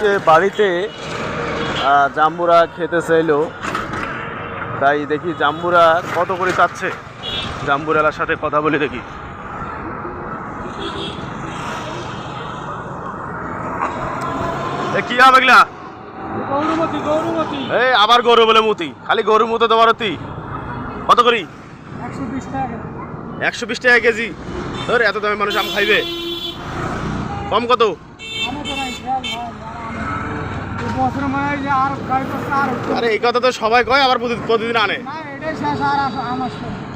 আজকে বাড়িতে জাম্বুরা খেতে চাইলো, তাই দেখি জাম্বুরা কত করে চাচ্ছে। জাম্বুরালার সাথে কথা বলে দেখি। কি হবে এগুলা? এই আবার গরু বলে মুতি, খালি গরু মুতে তোমার অতি। কত করি? 120 টাকা কেজি। ধরে এত দামে মানুষ আম খাইবে? কম কত? আরে এই কথা তো সবাই কয়, আবার প্রতিদিন আনে।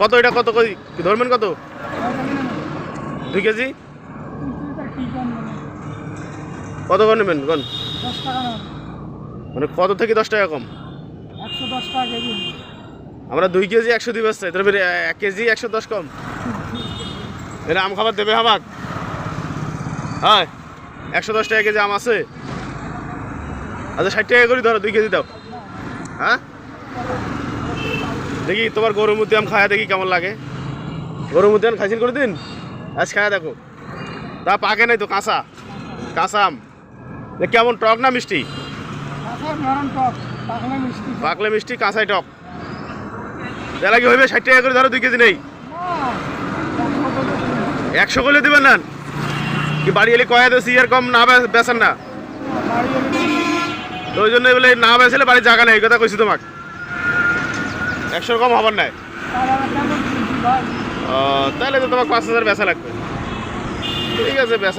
কত এটা? কত কই ধরবেন? কত? 2 কেজি? কত করে নেবেন কোন? মানে কত থেকে 10 টাকা কম? 110 টাকা কেজি। আমরা 2 কেজি 100 দিবে, 1 কেজি 110 কম। এরা আম খাবার দেবে আমাক? হ্যাঁ, 110 টাকা কেজি আম আছে। আচ্ছা 60 টাকা করে ধরো, 2 কেজি দাও। হ্যাঁ দেখি তোমার গরুর মধ্যে আম খায়া দেখি কেমন লাগে। গরুর মধ্যে আম খাইছেন করে দিন, আজ খায়া দেখো। তা পাকে নাই তো, কাঁচা কাঁচা আম। কেমন, টক না মিষ্টি? পাকলে মিষ্টি, কাঁচাই টক। তাহলে কি হইবে? 60 টাকা করে ধরো, 2 কেজি নেই। 100 করলে দিবেন না কি? বাড়ি এলে কয়া দিয়েছি আর কম না বেচেন না, তো ওই জন্য বলে না বেচলে বাড়ির জায়গা নেই, এই কথা কইছি তোমাকে। 100 কম হবার নাই। তাহলে তো তোমাকে 5000 বেচা লাগবে। ঠিক আছে, বেচা।